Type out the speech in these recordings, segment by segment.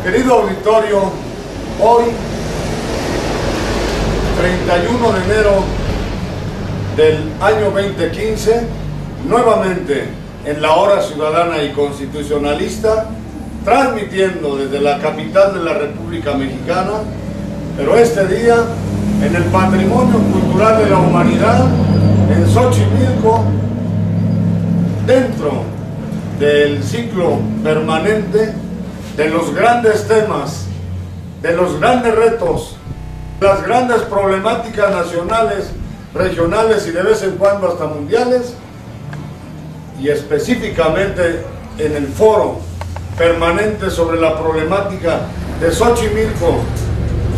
Querido auditorio, hoy, 31 de enero del año 2015, nuevamente en la Hora Ciudadana y Constitucionalista, transmitiendo desde la capital de la República Mexicana, pero este día en el Patrimonio Cultural de la Humanidad, en Xochimilco, dentro del ciclo permanente de los grandes temas, de los grandes retos, las grandes problemáticas nacionales, regionales y de vez en cuando hasta mundiales, y específicamente en el foro permanente sobre la problemática de Xochimilco,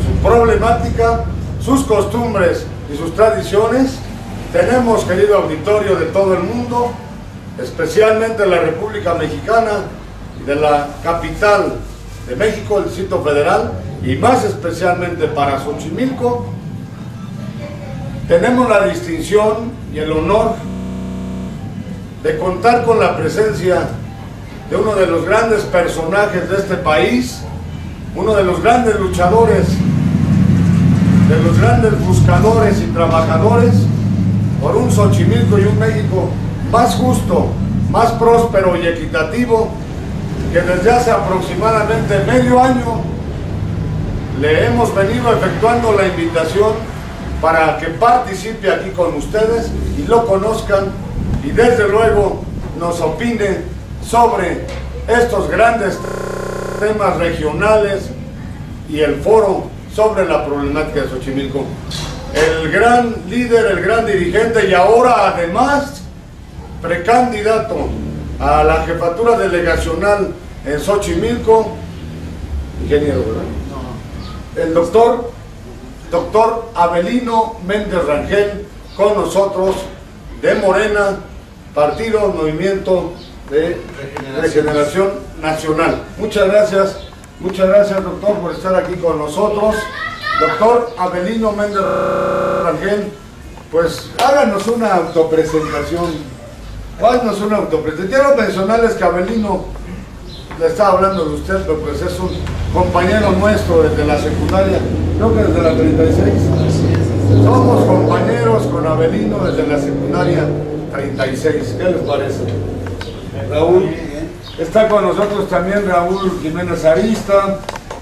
su problemática, sus costumbres y sus tradiciones. Tenemos, querido auditorio de todo el mundo, especialmente de la República Mexicana y de la capital de México, el Distrito Federal, y más especialmente para Xochimilco, tenemos la distinción y el honor de contar con la presencia de uno de los grandes personajes de este país, uno de los grandes luchadores, de los grandes buscadores y trabajadores por un Xochimilco y un México más justo, más próspero y equitativo, que desde hace aproximadamente medio año le hemos venido efectuando la invitación para que participe aquí con ustedes y lo conozcan y desde luego nos opine sobre estos grandes temas regionales y el foro sobre la problemática de Xochimilco. El gran líder, el gran dirigente y ahora además precandidato a la jefatura delegacional en Xochimilco, ingeniero, ¿verdad? El doctor Avelino Méndez Rangel, con nosotros, de Morena, Partido Movimiento de Regeneración Nacional. Muchas gracias, doctor, por estar aquí con nosotros. Doctor Avelino Méndez Rangel, pues háganos una autopresentación. Quiero mencionarles que Avelino, le estaba hablando de usted, pero pues es un compañero nuestro desde la secundaria, creo que desde la 36. Somos compañeros con Avelino desde la secundaria 36. ¿Qué les parece? Raúl, está con nosotros también Raúl Jiménez Arista,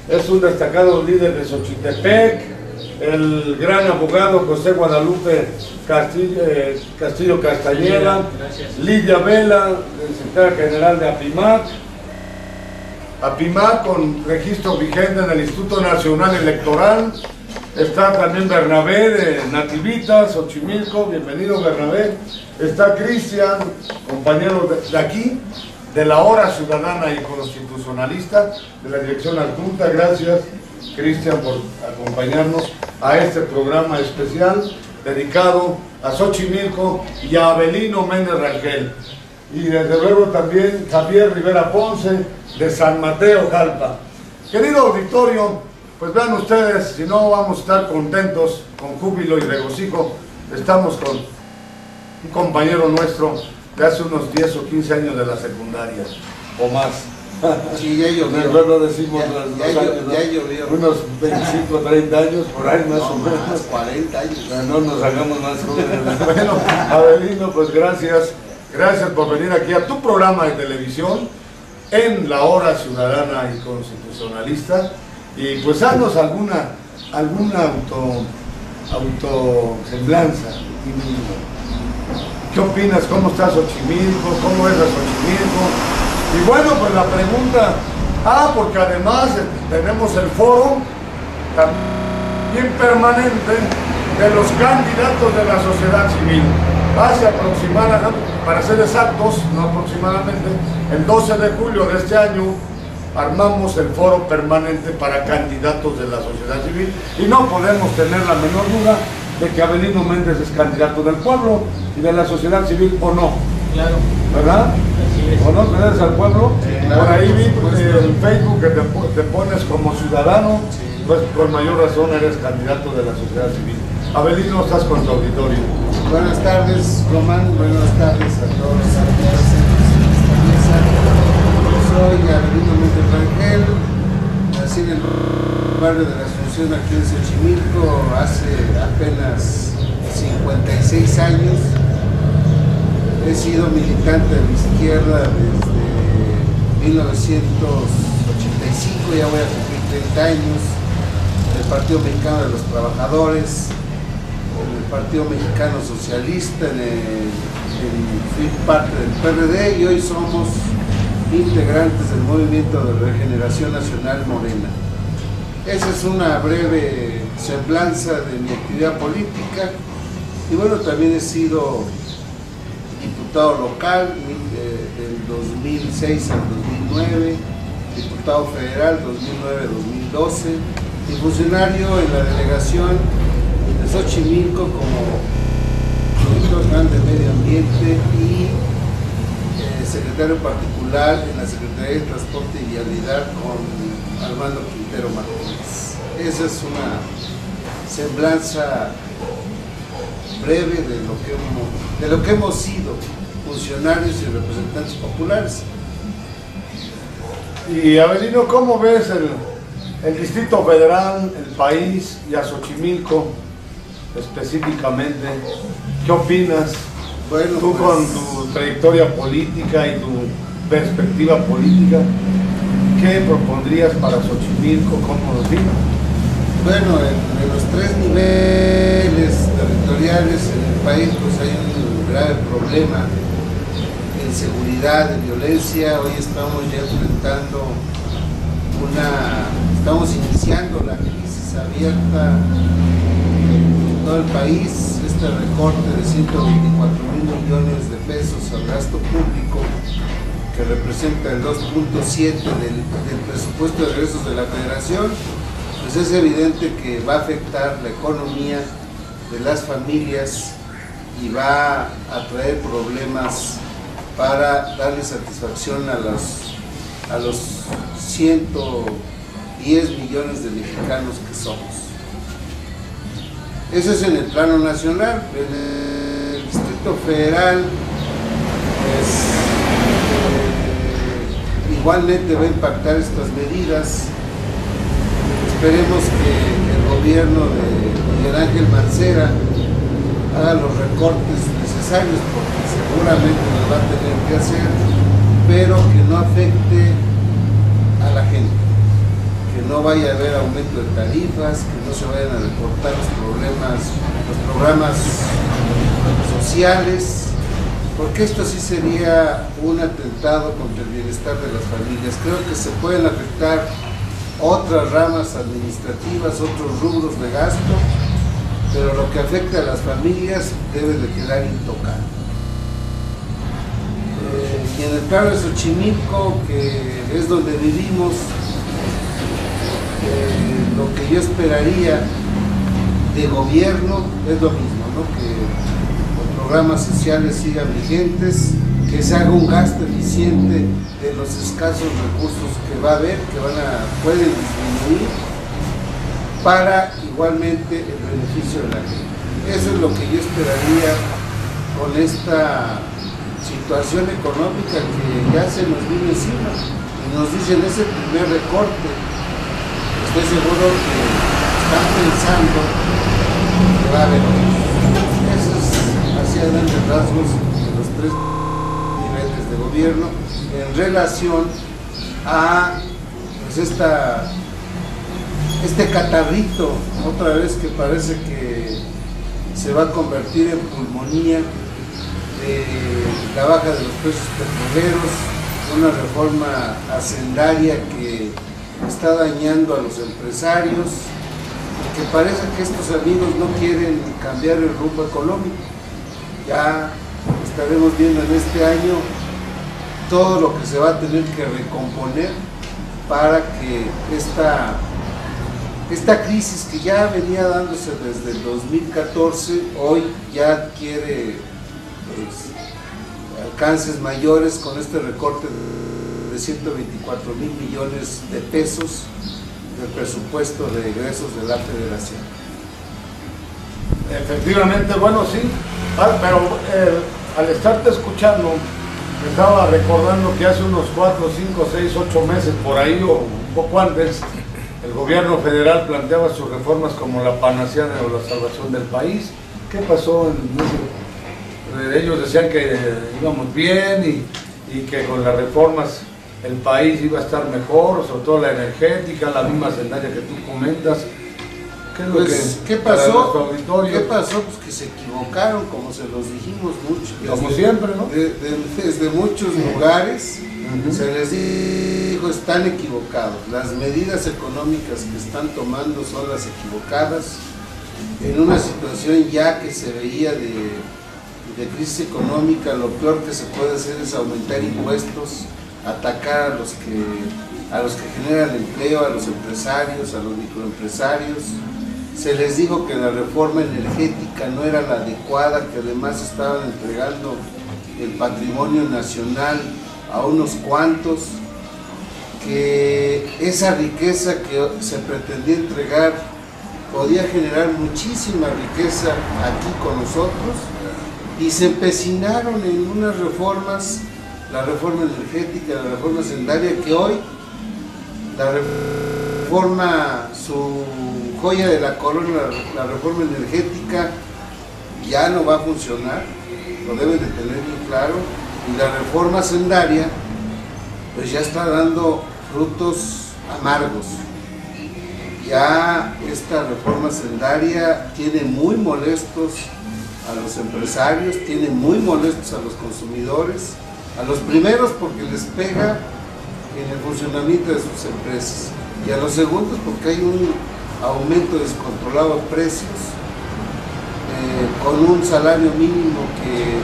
es un destacado líder de Xochitepec. El gran abogado José Guadalupe Castillo Castañeda, Lidia Vela, secretaria general de APIMAC con registro vigente en el Instituto Nacional Electoral. Está también Bernabé de Nativitas, Xochimilco, bienvenido Bernabé. Está Cristian, compañero de aquí, de la Hora Ciudadana y Constitucionalista, de la Dirección Adjunta. Gracias, Cristian, por acompañarnos a este programa especial dedicado a Xochimilco y a Avelino Méndez Rangel. Y desde luego también Javier Rivera Ponce, de San Mateo, Jalpa. Querido auditorio, pues vean ustedes, si no vamos a estar contentos, con júbilo y regocijo. Estamos con un compañero nuestro de hace unos 10 o 15 años de la secundaria, o más. Sí, ya llovió. No decimos ya llovió. Unos 25, 30 años, por ahí más o menos. 40 años. No nos hagamos más jóvenes. Bueno, Avelino, pues gracias por venir aquí a tu programa de televisión en la Hora Ciudadana y Constitucionalista, y pues haznos alguna autosemblanza. ¿Qué opinas? ¿Cómo está Xochimilco? ¿Cómo es a Xochimilco? Y bueno, pues la pregunta, porque además tenemos el foro también permanente de los candidatos de la sociedad civil. Hace aproximadamente, para ser exactos, no aproximadamente, el 12 de julio de este año armamos el foro permanente para candidatos de la sociedad civil y no podemos tener la menor duda de que Avelino Méndez es candidato del pueblo y de la sociedad civil, ¿o no? Claro. ¿Verdad? ¿O no perteneces al pueblo? Sí, claro. Por ahí vi en Facebook que te pones como ciudadano, pues con mayor razón eres candidato de la sociedad civil. Avelino, estás con tu auditorio. Buenas tardes, Román, buenas tardes a todos los amigos en esta mesa. Yo soy Avelino Méndez Rangel, nací en el barrio de la Asunción, aquí en Xochimilco, hace apenas 56 años. He sido militante de la izquierda desde 1985, ya voy a cumplir 30 años, en el Partido Mexicano de los Trabajadores, en el Partido Mexicano Socialista, fui parte del PRD y hoy somos integrantes del Movimiento de Regeneración Nacional Morena. Esa es una breve semblanza de mi actividad política y bueno, también he sido diputado local del 2006 al 2009, diputado federal 2009-2012 y funcionario en la delegación de Xochimilco como director general de Medio Ambiente y secretario particular en la Secretaría de Transporte y Vialidad con Armando Quintero Martínez. Esa es una semblanza breve de lo que hemos sido funcionarios y representantes populares. Y Avelino, ¿cómo ves el Distrito Federal, el país y a Xochimilco específicamente? ¿Qué opinas? Bueno, tú pues, con tu trayectoria política y tu perspectiva política, ¿qué propondrías para Xochimilco? ¿Cómo lo opinas? Bueno, en los tres niveles territoriales en el país pues hay un grave problema de inseguridad, de violencia. Hoy estamos ya enfrentando estamos iniciando la crisis abierta en todo el país, este recorte de 124,000 millones de pesos al gasto público, que representa el 2.7 del presupuesto de egresos de la Federación, pues es evidente que va a afectar la economía de las familias y va a traer problemas para darle satisfacción a los 110 millones de mexicanos que somos. Eso es en el plano nacional. En el Distrito Federal, pues, igualmente va a impactar estas medidas. Esperemos que el gobierno de Miguel Ángel Mancera haga los recortes necesarios, porque seguramente los va a tener que hacer, pero que no afecte a la gente, que no vaya a haber aumento de tarifas, que no se vayan a recortar los programas sociales, porque esto sí sería un atentado contra el bienestar de las familias. Creo que se pueden afectar otras ramas administrativas, otros rubros de gasto, pero lo que afecta a las familias debe de quedar intocado. Y en el plano de Xochimilco, que es donde vivimos, lo que yo esperaría de gobierno es lo mismo, ¿no? Que los programas sociales sigan vigentes, que se haga un gasto eficiente de los escasos recursos que va a haber, que pueden disminuir, para igualmente el beneficio de la gente. Eso es lo que yo esperaría con esta situación económica que ya se nos vino encima. Y nos dicen, es el primer recorte. Estoy seguro que están pensando que va a haber otros. Eso es hacia grandes rasgos de los tres niveles de gobierno en relación a pues, este catarrito, otra vez, que parece que se va a convertir en pulmonía, de la baja de los precios petroleros, una reforma hacendaria que está dañando a los empresarios, y que parece que estos amigos no quieren cambiar el rumbo económico. Ya estaremos viendo en este año todo lo que se va a tener que recomponer para que esta crisis, que ya venía dándose desde el 2014, hoy ya adquiere pues, alcances mayores con este recorte de 124,000 millones de pesos del presupuesto de egresos de la Federación. Efectivamente, bueno, sí, pero al estarte escuchando, me estaba recordando que hace unos 4, 5, 6, 8 meses por ahí, o un poco antes, gobierno federal planteaba sus reformas como la panacea o la salvación del país. ¿Qué pasó en eso? Ellos decían que íbamos bien y que con las reformas el país iba a estar mejor, sobre todo la energética, la misma Sendaria que tú comentas. ¿Qué es lo Pues, que ¿qué pasó? auditorio? ¿Qué pasó? Pues que se equivocaron, como se los dijimos mucho. Como siempre, ¿no? Desde muchos lugares se les dijo, están equivocados. Las medidas económicas que están tomando son las equivocadas. En una situación ya que se veía de crisis económica, lo peor que se puede hacer es aumentar impuestos, atacar a los que generan empleo, a los empresarios, a los microempresarios. Se les dijo que la reforma energética no era la adecuada, que además estaban entregando el patrimonio nacional a unos cuantos, que esa riqueza que se pretendía entregar podía generar muchísima riqueza aquí con nosotros, y se empecinaron en unas reformas, la reforma energética, la reforma sendaria, que hoy la reforma, su joya de la corona, la reforma energética, ya no va a funcionar, lo deben de tener bien claro, y la reforma sendaria pues ya está dando frutos amargos. Ya esta reforma sendaria tiene muy molestos a los empresarios, tiene muy molestos a los consumidores, a los primeros porque les pega en el funcionamiento de sus empresas, y a los segundos porque hay un aumento descontrolado de precios, con un salario mínimo que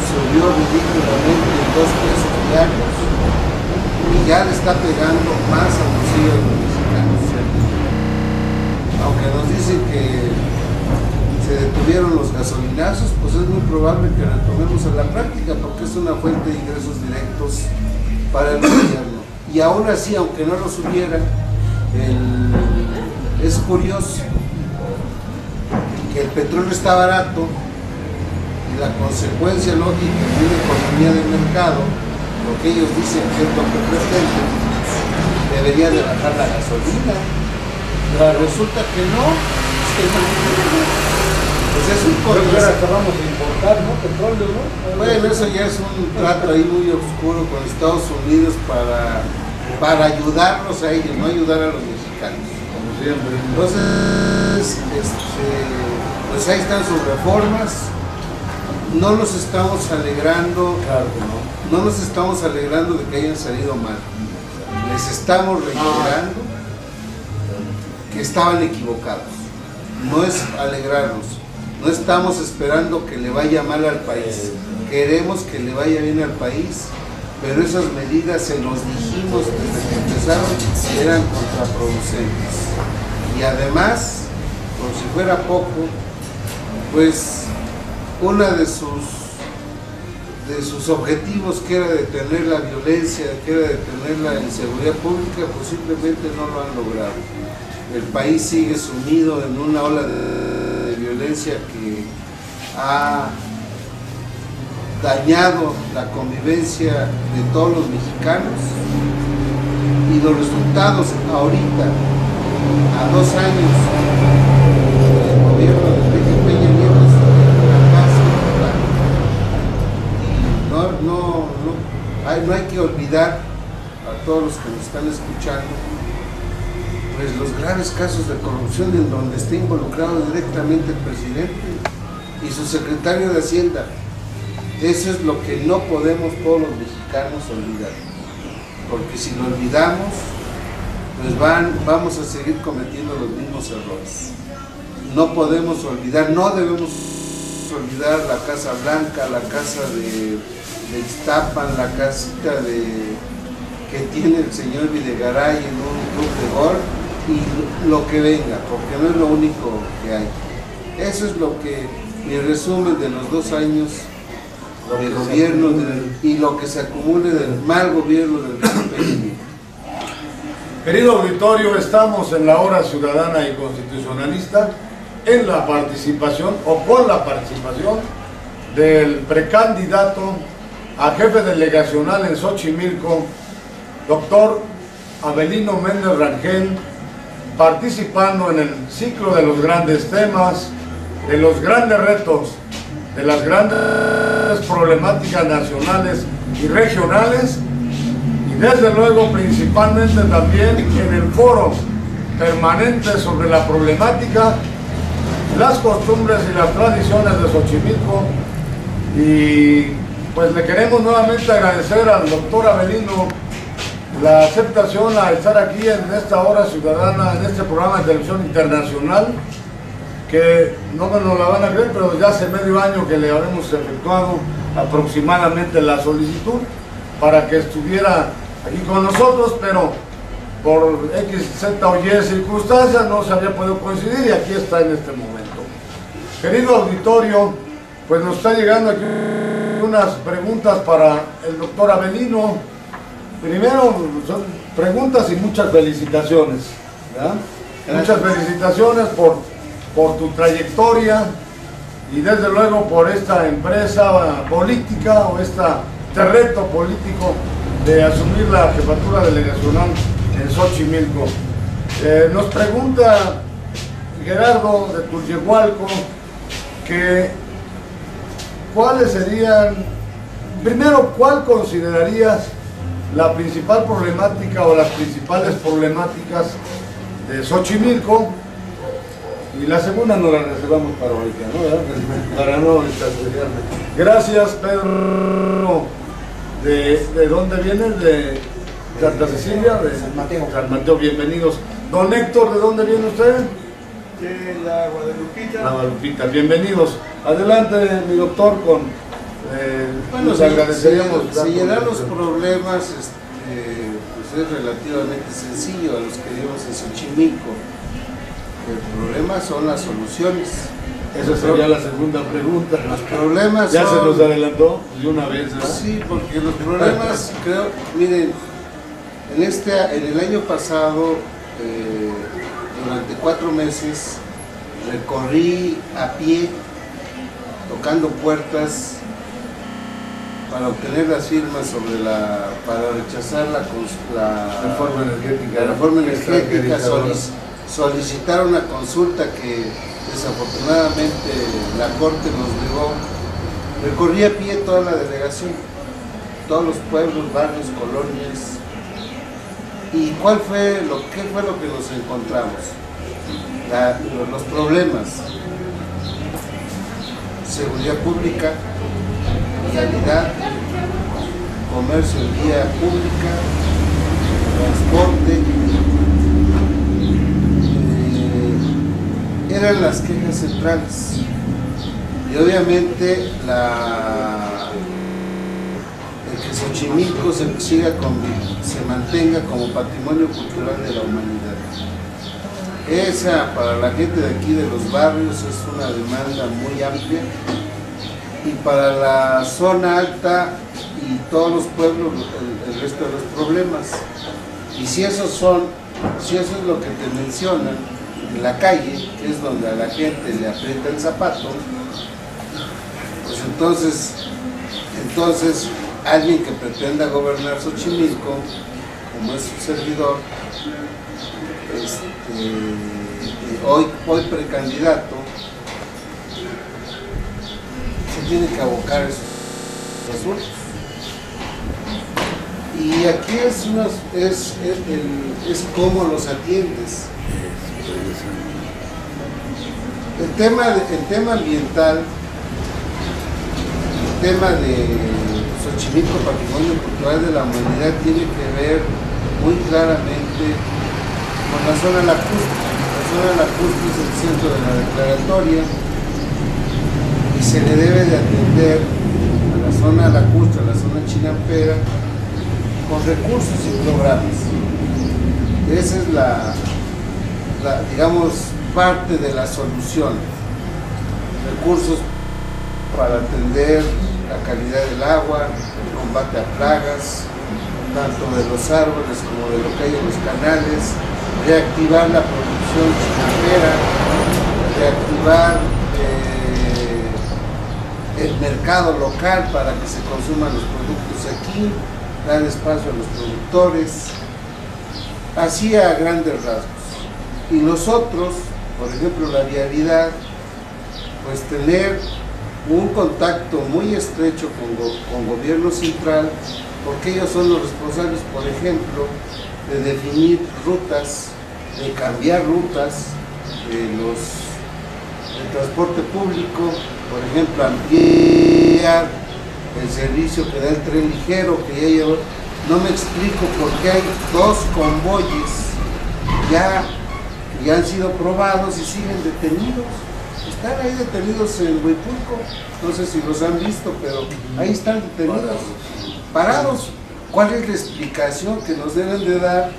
subió ridículamente en 2 pesos diarios, y ya le está pegando más al bolsillo de los mexicanos. Aunque nos dicen que se detuvieron los gasolinazos, pues es muy probable que retomemos a la práctica, porque es una fuente de ingresos directos para el gobierno. Y aún así, aunque no los hubiera, es curioso que el petróleo está barato, y la consecuencia lógica de una economía de mercado, lo que ellos dicen que es lo que pretenden, debería de bajar la gasolina. Pero resulta que no, pues es un Pero acabamos de importar, ¿no? Petróleo, ¿no? Bueno, eso ya es un trato ahí muy oscuro con Estados Unidos para ayudarnos a ellos, no ayudar a los mexicanos. Como siempre. Entonces, pues ahí están sus reformas. No nos estamos alegrando, Claro que no. no nos estamos alegrando de que hayan salido mal. Les estamos reiterando que estaban equivocados. No es alegrarnos, no estamos esperando que le vaya mal al país, queremos que le vaya bien al país, pero esas medidas, se los dijimos desde que empezaron, eran contraproducentes. Y además, por si fuera poco, pues una de sus objetivos, que era detener la violencia, que era detener la inseguridad pública, pues simplemente no lo han logrado. El país sigue sumido en una ola de violencia que ha dañado la convivencia de todos los mexicanos, y los resultados ahorita, a 2 años del gobierno de Enrique Peña Nieto, es un fracaso. No hay que olvidar a todos los que nos están escuchando, pues los graves casos de corrupción en donde está involucrado directamente el presidente y su secretario de Hacienda. Eso es lo que no podemos todos los mexicanos olvidar, porque si lo olvidamos, pues vamos a seguir cometiendo los mismos errores. No podemos olvidar, no debemos olvidar la Casa Blanca, la casa de Iztapan, la casita que tiene el señor Videgaray en un club de golf, y lo que venga, porque no es lo único que hay. Eso es lo que, mi resumen de los 2 años de gobierno y lo que se acumule del mal gobierno del presidente. Querido auditorio, estamos en la hora ciudadana y constitucionalista, en la participación o con la participación del precandidato a jefe delegacional en Xochimilco, doctor Avelino Méndez Rangel, participando en el ciclo de los grandes temas, de los grandes retos, de las grandes problemáticas nacionales y regionales, y desde luego principalmente también en el foro permanente sobre la problemática, las costumbres y las tradiciones de Xochimilco. Y pues le queremos nuevamente agradecer al doctor Avelino la aceptación a estar aquí en esta hora ciudadana, en este programa de televisión internacional, que no me lo la van a creer, pero ya hace medio año que le habremos efectuado aproximadamente la solicitud para que estuviera aquí con nosotros, pero por X, Z o Y circunstancias no se había podido coincidir y aquí está en este momento. Querido auditorio, pues nos está llegando aquí unas preguntas para el doctor Avelino. Primero, son preguntas y muchas felicitaciones, ¿verdad? Muchas felicitaciones por tu trayectoria y desde luego por esta empresa política o este reto político de asumir la jefatura delegacional en Xochimilco. Nos pregunta Gerardo de Tulyehualco que cuáles serían, primero, ¿cuál considerarías la principal problemática o las principales problemáticas de Xochimilco? Y la segunda nos la reservamos para ahorita, ¿no? Para no exagerarme. Gracias, Pedro. ¿De dónde vienes? ¿De Santa Cecilia? De San Mateo. San Mateo, bienvenidos. Don Héctor, ¿de dónde viene usted? De la Guadalupita. La Guadalupita, bienvenidos. Adelante, mi doctor, con... bueno, nos agradeceríamos. Si llenar los problemas pues es relativamente sencillo a los que vivimos en Xochimilco. El problema son las soluciones. Esa sería la segunda pregunta. Los problemas ya son... se nos adelantó de una vez, ¿verdad? Sí, porque los problemas, creo, miren, en el año pasado, durante 4 meses, recorrí a pie, tocando puertas, para obtener las firmas para rechazar la reforma energética, solicitar una consulta que desafortunadamente la Corte nos negó. Recorrí a pie toda la delegación, todos los pueblos, barrios, colonias. ¿Y qué fue lo que nos encontramos? Los problemas: seguridad pública, vialidad, comercio en vía pública, transporte. Eran las quejas centrales. Y obviamente el que Xochimilco se mantenga como patrimonio cultural de la humanidad. Esa, para la gente de aquí de los barrios, es una demanda muy amplia, y para la zona alta y todos los pueblos el resto de los problemas. Y si eso es lo que te mencionan en la calle, que es donde a la gente le aprieta el zapato, pues entonces alguien que pretenda gobernar Xochimilco, como es su servidor, hoy precandidato, se tiene que abocar esos asuntos. Y aquí es cómo los atiendes. El tema ambiental, el tema de Xochimilco, patrimonio cultural de la humanidad, tiene que ver muy claramente con la zona lacustre. La zona lacustre es el centro de la declaratoria y se le debe de atender a la zona lacustre, a la zona chinampera, con recursos y programas. Esa es digamos, parte de la solución. Recursos para atender la calidad del agua, el combate a plagas, tanto de los árboles como de lo que hay en los canales, reactivar la producción chinampera, reactivar el mercado local para que se consuman los productos aquí, dar espacio a los productores, así a grandes rasgos. Y nosotros, por ejemplo, la vialidad, pues tener un contacto muy estrecho con gobierno central, porque ellos son los responsables, por ejemplo, de definir rutas, de cambiar rutas, del transporte público, por ejemplo, ampliar el servicio que da el tren ligero, que ya lleva. No me explico por qué hay 2 convoyes que ya han sido probados y siguen detenidos. Están ahí detenidos en Huipulco, no sé si los han visto, pero ahí están detenidos, parados. ¿Cuál es la explicación que nos deben de dar?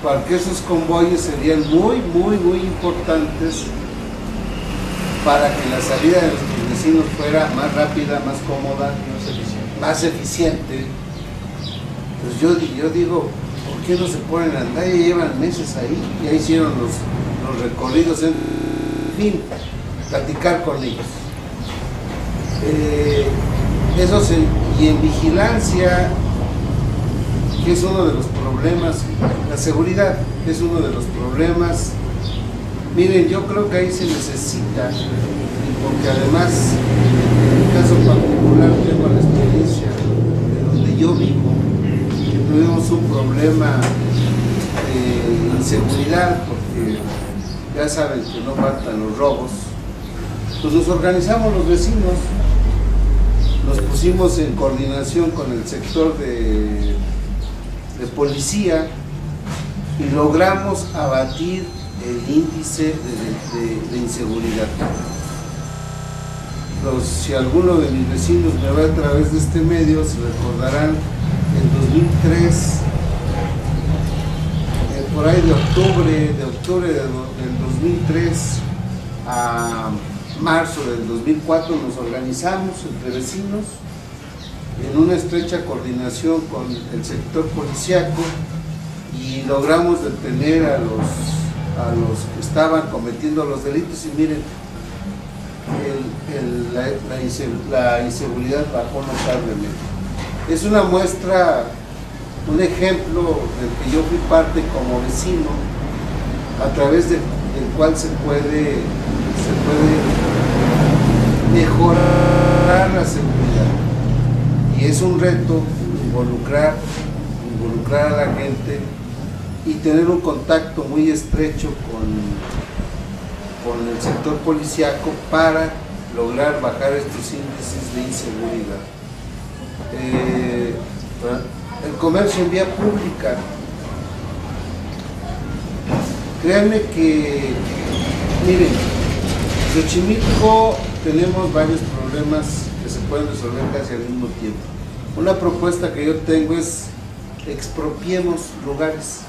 Porque esos convoyes serían muy importantes para que la salida de nuestros vecinos fuera más rápida, más cómoda, más eficiente. Pues yo digo, ¿por qué no se ponen a andar? Ya llevan meses ahí, ya hicieron los recorridos, en fin, platicar con ellos. Y en vigilancia, que es uno de los problemas, la seguridad es uno de los problemas. Miren, yo creo que ahí se necesita, porque además, en mi caso particular, tengo la experiencia de donde yo vivo, que tuvimos un problema de inseguridad, porque ya saben que no faltan los robos. Pues nos organizamos los vecinos, nos pusimos en coordinación con el sector de policía y logramos abatir el índice de inseguridad. Si alguno de mis vecinos me va a través de este medio, se recordarán en 2003, por ahí de octubre del 2003 a marzo del 2004 nos organizamos entre vecinos en una estrecha coordinación con el sector policíaco y logramos detener a los que estaban cometiendo los delitos. Y miren, la inseguridad bajó notablemente. Es una muestra, un ejemplo del que yo fui parte como vecino, a través del cual se puede mejorar la seguridad. Y es un reto involucrar a la gente y tener un contacto muy estrecho con el sector policíaco para lograr bajar estos índices de inseguridad. El comercio en vía pública. Créanme que, miren, en Xochimilco tenemos varios problemas que se pueden resolver casi al mismo tiempo. Una propuesta que yo tengo es expropiemos lugares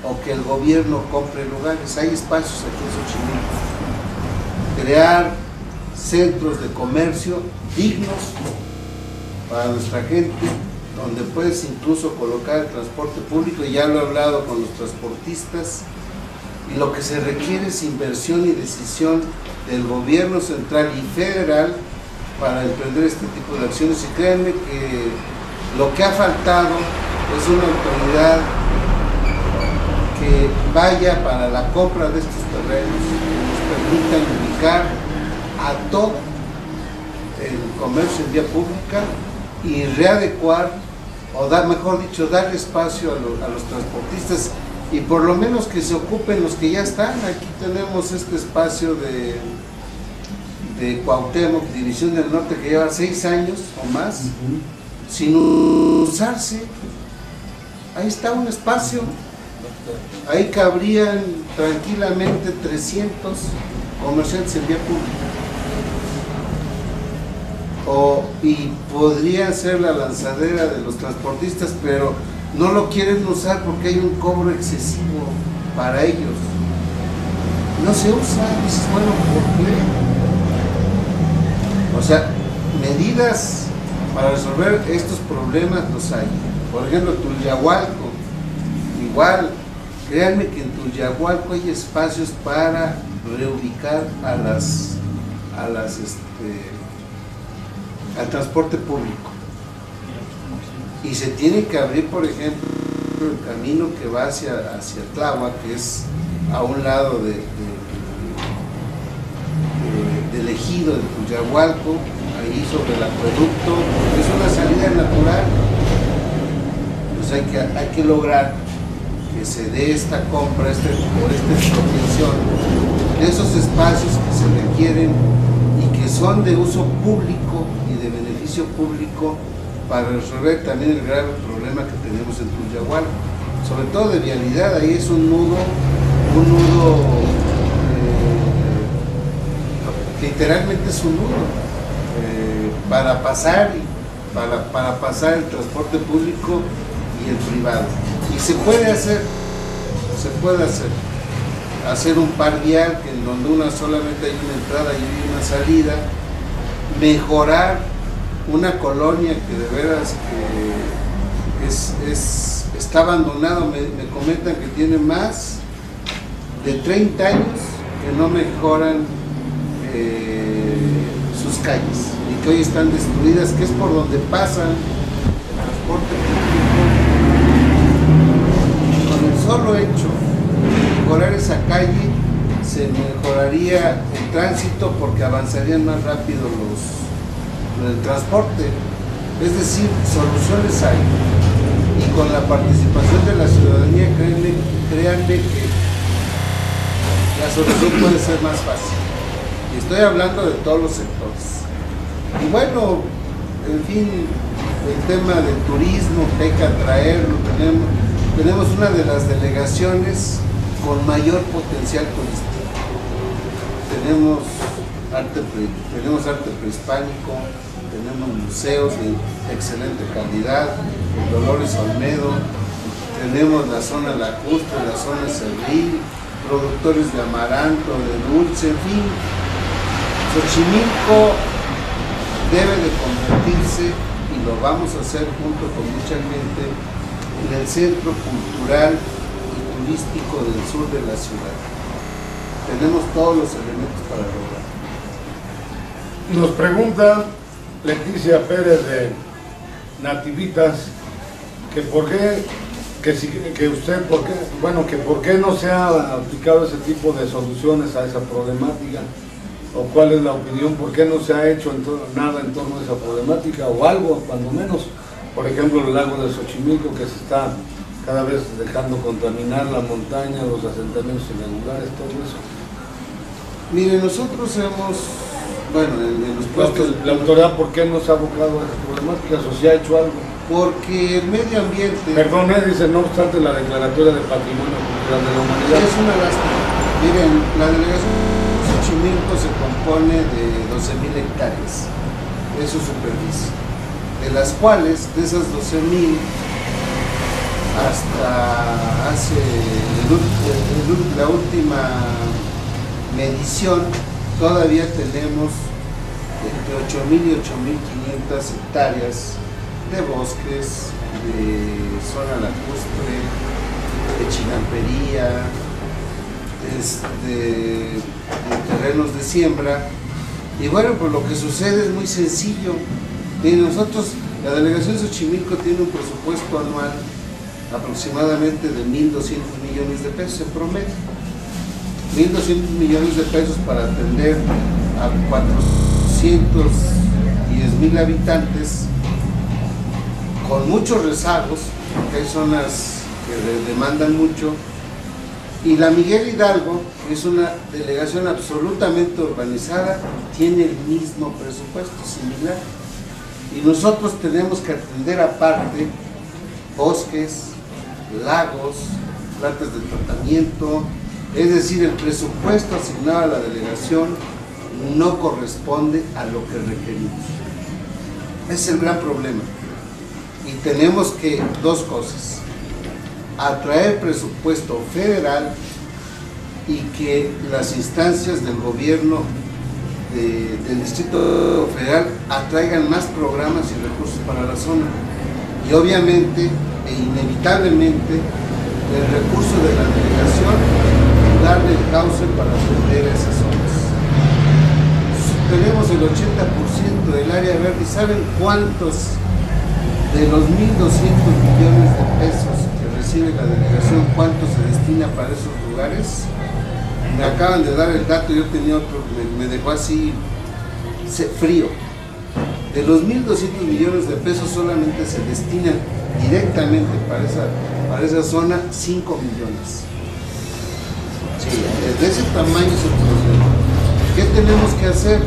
o que el gobierno compre lugares. Hay espacios aquí en Xochimilco. Crear centros de comercio dignos para nuestra gente, donde puedes incluso colocar el transporte público, y ya lo he hablado con los transportistas, y lo que se requiere es inversión y decisión del gobierno central y federal para emprender este tipo de acciones. Y créanme que lo que ha faltado es una autoridad que vaya para la compra de estos terrenos, que nos permitan ubicar a todo el comercio en vía pública y readecuar, o mejor dicho, dar espacio a los transportistas, y por lo menos que se ocupen los que ya están. Aquí tenemos este espacio de Cuauhtémoc, División del Norte, que lleva 6 años o más sin usarse. Ahí está un espacio, ahí cabrían tranquilamente 300 comerciantes en vía pública, y podría ser la lanzadera de los transportistas, pero no lo quieren usar porque hay un cobro excesivo para ellos. No se usa. Dices, bueno, ¿por qué? O sea, medidas para resolver estos problemas los hay. Por ejemplo, Tulyahualco, igual. Créanme que en Tulyahualco hay espacios para reubicar al transporte público. Y se tiene que abrir, por ejemplo, el camino que va hacia Tláhuac, que es a un lado del ejido de Cuyahualco, ahí sobre el acueducto, es una salida natural. Pues hay que lograr que se dé esta compra, esta expropiación de esos espacios que se requieren y que son de uso público y de beneficio público para resolver también el grave problema que tenemos en Cuyahualco, sobre todo de vialidad. Ahí es un nudo literalmente es un nudo para pasar el transporte público y el privado. Y se puede hacer un par vial que en donde solamente hay una entrada y una salida, mejorar una colonia que de veras que está abandonado. Me comentan que tiene más de 30 años que no mejoran sus calles y que hoy están destruidas, que es por donde pasan el transporte público. Con el solo hecho de mejorar esa calle se mejoraría el tránsito porque avanzarían más rápido el transporte. Es decir, soluciones hay, y con la participación de la ciudadanía, créanme que la solución puede ser más fácil. Y estoy hablando de todos los sectores. Y bueno, en fin, el tema del turismo que hay que atraerlo, tenemos una de las delegaciones con mayor potencial turístico. Tenemos arte prehispánico, tenemos museos de excelente calidad, el Dolores Olmedo, tenemos la zona lacustre, la zona Cerril, productores de amaranto, de dulce, en fin. Xochimilco debe de convertirse, y lo vamos a hacer junto con mucha gente, en el centro cultural y turístico del sur de la ciudad. Tenemos todos los elementos para lograrlo. Nos pregunta Leticia Pérez de Nativitas que por qué no se ha aplicado ese tipo de soluciones a esa problemática, o cuál es la opinión, por qué no se ha hecho nada en torno a esa problemática, o algo, cuando menos, por ejemplo, el lago de Xochimilco, que se está cada vez dejando contaminar la montaña, los asentamientos irregulares, todo eso. Mire, nosotros en los puestos... La autoridad, ¿por qué no se ha abocado a esas problemáticas, o si ha hecho algo? Porque el medio ambiente... Perdón, dice, no obstante la declaratoria de Patrimonio Cultural de la Humanidad. Es una lástima. Miren, la delegación de Xochimilco se compone de 12,000 hectáreas de su superficie, de las cuales, de esas 12,000, hasta hace la última medición, todavía tenemos entre 8,000 y 8,500 hectáreas de bosques, de zona lacustre, de chinampería, de terrenos de siembra. Y bueno, pues lo que sucede es muy sencillo. Nosotros, la delegación de Xochimilco tiene un presupuesto anual aproximadamente de 1,200 millones de pesos en promedio. 1,200 millones de pesos para atender a 410,000 habitantes, con muchos rezagos, porque hay zonas que demandan mucho. Y la Miguel Hidalgo, que es una delegación absolutamente urbanizada, tiene el mismo presupuesto, similar. Y nosotros tenemos que atender aparte bosques, lagos, plantas de tratamiento. Es decir, el presupuesto asignado a la delegación no corresponde a lo que requerimos. Ese es el gran problema. Y tenemos que, dos cosas: atraer presupuesto federal y que las instancias del gobierno del Distrito Federal atraigan más programas y recursos para la zona. Y obviamente e inevitablemente el recurso de la delegación darle el cauce para atender a esas zonas. Tenemos el 80% del área verde. ¿Saben cuántos de los 1,200 millones de pesos que percibe la delegación, cuánto se destina para esos lugares. Me acaban de dar el dato, yo tenía otro, me dejó así frío. De los 1.200 millones de pesos solamente se destinan directamente para esa zona 5 millones. Sí, de ese tamaño es el problema. ¿Qué tenemos que hacer?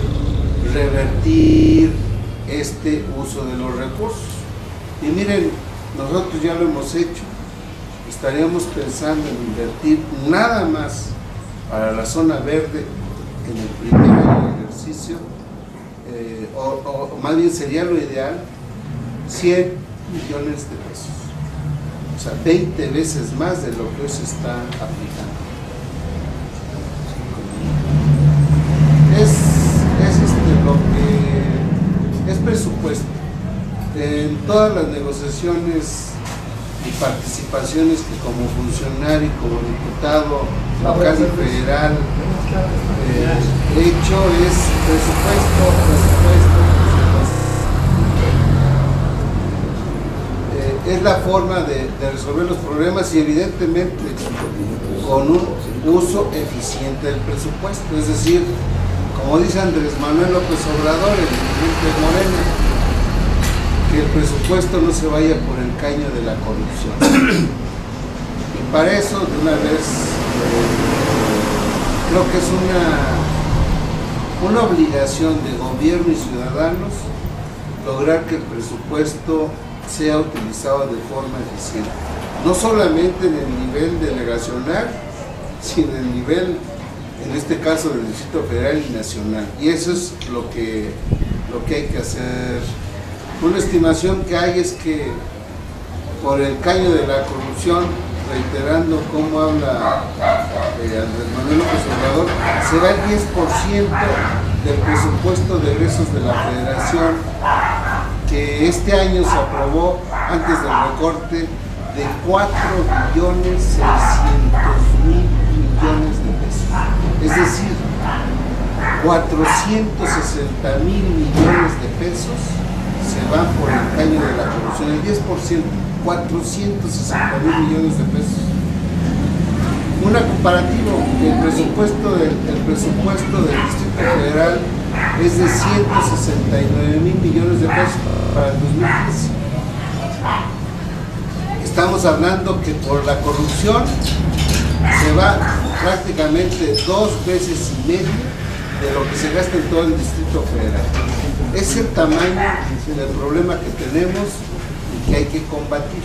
Revertir este uso de los recursos. Y miren, nosotros ya lo hemos hecho. Estaríamos pensando en invertir nada más para la zona verde en el primer año de ejercicio, o más bien sería lo ideal, 100 millones de pesos. O sea, 20 veces más de lo que hoy se está aplicando. Lo que es presupuesto. En todas las negociaciones y participaciones que como funcionario, como diputado local y federal he hecho es presupuesto. Es la forma de resolver los problemas y evidentemente con un uso eficiente del presupuesto, es decir, como dice Andrés Manuel López Obrador, el presidente de Morena, que el presupuesto no se vaya por el caño de la corrupción. Y para eso, de una vez, creo que es una obligación de gobierno y ciudadanos lograr que el presupuesto sea utilizado de forma eficiente. No solamente en el nivel delegacional, sino en el nivel, en este caso, del Distrito Federal y Nacional. Y eso es lo que hay que hacer. Una estimación que hay es que por el caño de la corrupción, reiterando cómo habla Andrés Manuel López Obrador, será el 10% del presupuesto de egresos de la Federación, que este año se aprobó antes del recorte de 4.600.000 millones de pesos. Es decir, 460.000 millones de pesos se van por el caño de la corrupción, el 10%, 460.000 millones de pesos. Una comparativa, el presupuesto del Distrito Federal es de 169.000 millones de pesos para el 2015. Estamos hablando que por la corrupción se va prácticamente 2 veces y medio de lo que se gasta en todo el Distrito Federal. Es el tamaño del problema que tenemos y que hay que combatir.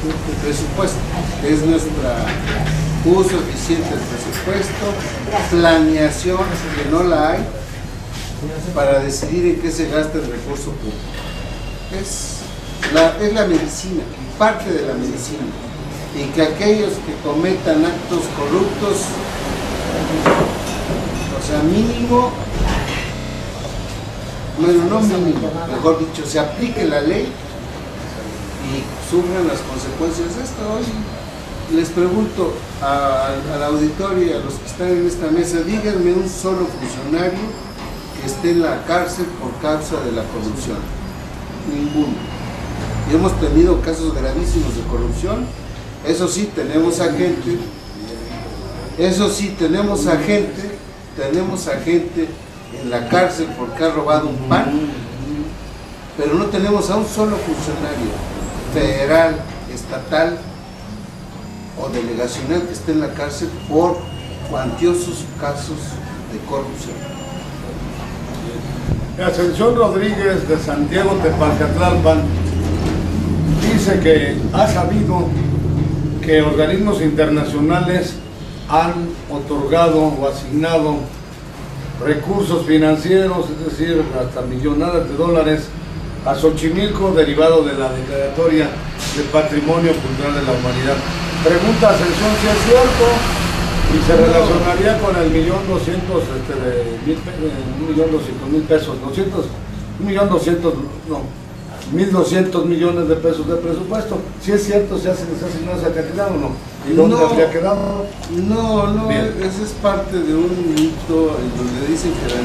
El presupuesto es nuestro uso eficiente del presupuesto, planeación, que no la hay, para decidir en qué se gasta el recurso público. Es la medicina, parte de la medicina. Y que aquellos que cometan actos corruptos, o sea, mínimo, bueno, no mínimo, mejor dicho, se aplique la ley y sufran las consecuencias de esto. Hoy les pregunto al auditorio y a los que están en esta mesa, díganme un solo funcionario que esté en la cárcel por causa de la corrupción. Ninguno. Y hemos tenido casos gravísimos de corrupción. Eso sí, tenemos a gente en la cárcel porque ha robado un pan, pero no tenemos a un solo funcionario federal, estatal o delegacional que esté en la cárcel por cuantiosos casos de corrupción. Ascensión Rodríguez de Santiago Tepalcatlalpan dice que ha sabido que organismos internacionales han otorgado o asignado recursos financieros, es decir, hasta millonadas de dólares, a Xochimilco, derivado de la declaratoria de Patrimonio Cultural de la Humanidad. Pregunta Ascensión si es cierto y se relacionaría con el 1.200.000 pesos, 1.200 millones de pesos de presupuesto. Si es cierto, se hace esa cantidad o no. ¿Y dónde habría quedado? No, eso es parte de un mito en donde dicen que la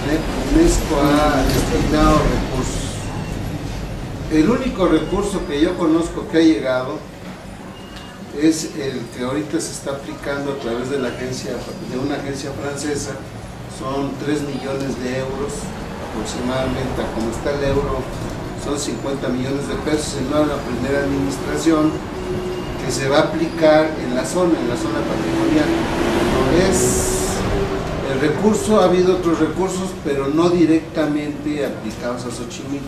UNESCO ha destinado recursos. El único recurso que yo conozco que ha llegado es el que ahorita se está aplicando a través de una agencia francesa. Son 3 millones de euros aproximadamente, a como está el euro, son 50 millones de pesos en una primera administración que se va a aplicar en la zona patrimonial. El recurso, ha habido otros recursos, pero no directamente aplicados a Xochimilco.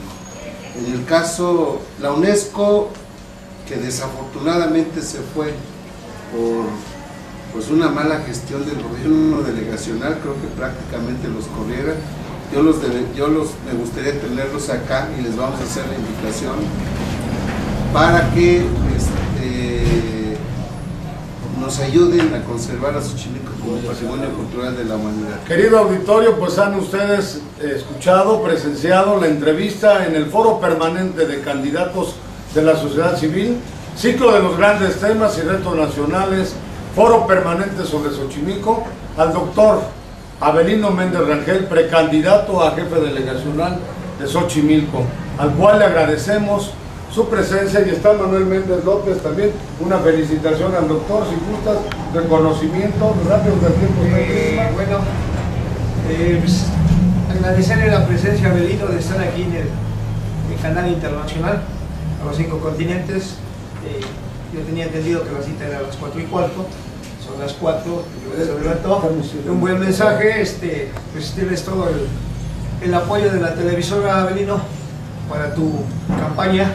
En el caso, la UNESCO, que desafortunadamente se fue por una mala gestión del gobierno delegacional, creo que prácticamente los corriera. Me gustaría tenerlos acá y les vamos a hacer la invitación para que nos ayuden a conservar a Xochimilco como patrimonio cultural de la humanidad. Querido auditorio, pues han ustedes escuchado, presenciado la entrevista en el foro permanente de candidatos de la sociedad civil, ciclo de los grandes temas y retos nacionales, foro permanente sobre Xochimilco, al doctor Avelino Méndez Rangel, precandidato a jefe delegacional de Xochimilco, al cual le agradecemos su presencia, y está Manuel Méndez López también. Una felicitación al doctor, si gustas, reconocimiento, rápido del tiempo. Pues, agradecerle la presencia a Avelino de estar aquí en el canal internacional, a los 5 continentes. Yo tenía entendido que la cita era a las 4:15, son las 4, se adelantó. Un buen mensaje, pues tienes todo el apoyo de la televisora, Avelino, para tu campaña,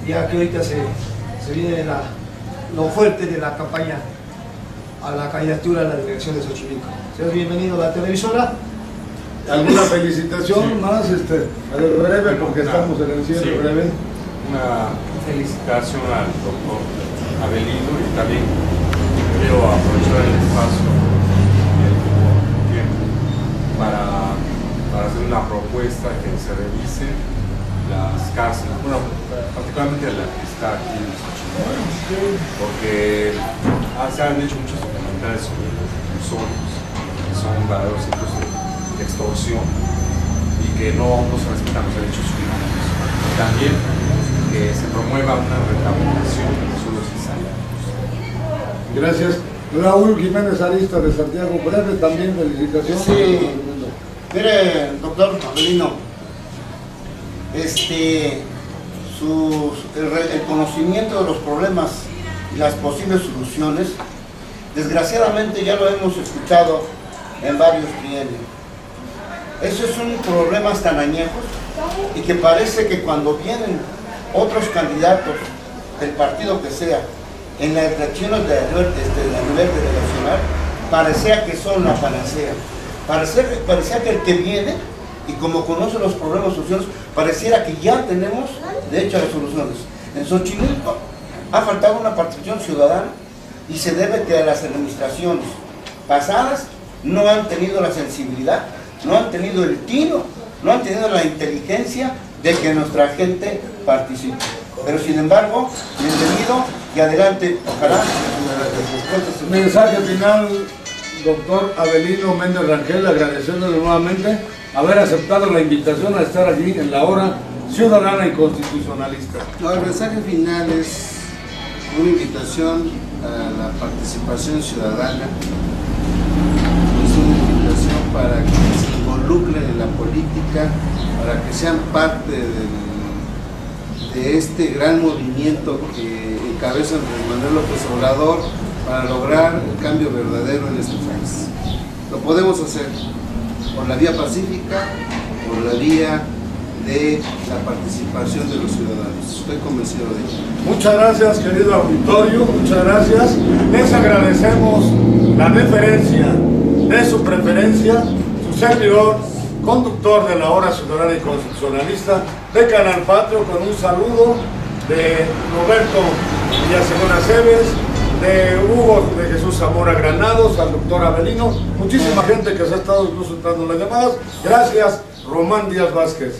ya que ahorita se viene lo fuerte de la campaña a la candidatura a la delegación de Xochimilco. Seas bienvenido a la televisora. ¿Alguna felicitación más? Breve, porque estamos en el cierre breve. Una felicitación al doctor Avelino, y también quiero aprovechar el espacio y el tiempo para hacer una propuesta que se revise las cárceles, bueno, particularmente la que está aquí en Xochimilco, porque se han hecho muchos documentales sobre los reclusorios, que son verdaderos sitios de extorsión y que no se respetan los derechos humanos. También que se promueva una rehabilitación de los suelos y salarios. Gracias. Raúl Jiménez Arista, de Santiago, breve también, felicitación. Sí, mire, doctor Avelino, el conocimiento de los problemas y las posibles soluciones, desgraciadamente ya lo hemos escuchado en varios trienios. Esos son problemas tan añejos y que parece que cuando vienen otros candidatos del partido que sea en las elecciones a nivel delegacional, parecía que son la panacea. Parecía que el que viene, y como conoce los problemas y soluciones, pareciera que ya tenemos, de hecho, las soluciones. En Xochimilco ha faltado una participación ciudadana, y se debe que las administraciones pasadas no han tenido la sensibilidad, no han tenido el tino, no han tenido la inteligencia de que nuestra gente participe. Pero sin embargo, bienvenido y adelante, ojalá. Mensaje final, doctor Avelino Méndez Rangel, agradeciéndole nuevamente haber aceptado la invitación a estar aquí en la hora ciudadana y constitucionalista. No, el mensaje final es una invitación a la participación ciudadana, es una invitación para que se involucren en la política, para que sean parte de este gran movimiento que encabeza Andrés Manuel López Obrador para lograr el cambio verdadero en este país. Lo podemos hacer por la vía pacífica, por la vía de la participación de los ciudadanos. Estoy convencido de ello. Muchas gracias, querido auditorio, muchas gracias. Les agradecemos la deferencia de su preferencia, su servidor, conductor de la hora ciudadana y constitucionalista de Canal Patrio, con un saludo de Roberto Villaseñor Aceves, de Hugo de Jesús Zamora Granados, al doctor Avelino, muchísima gente que se ha estado incluso dando las llamadas. Gracias, Román Díaz Vázquez.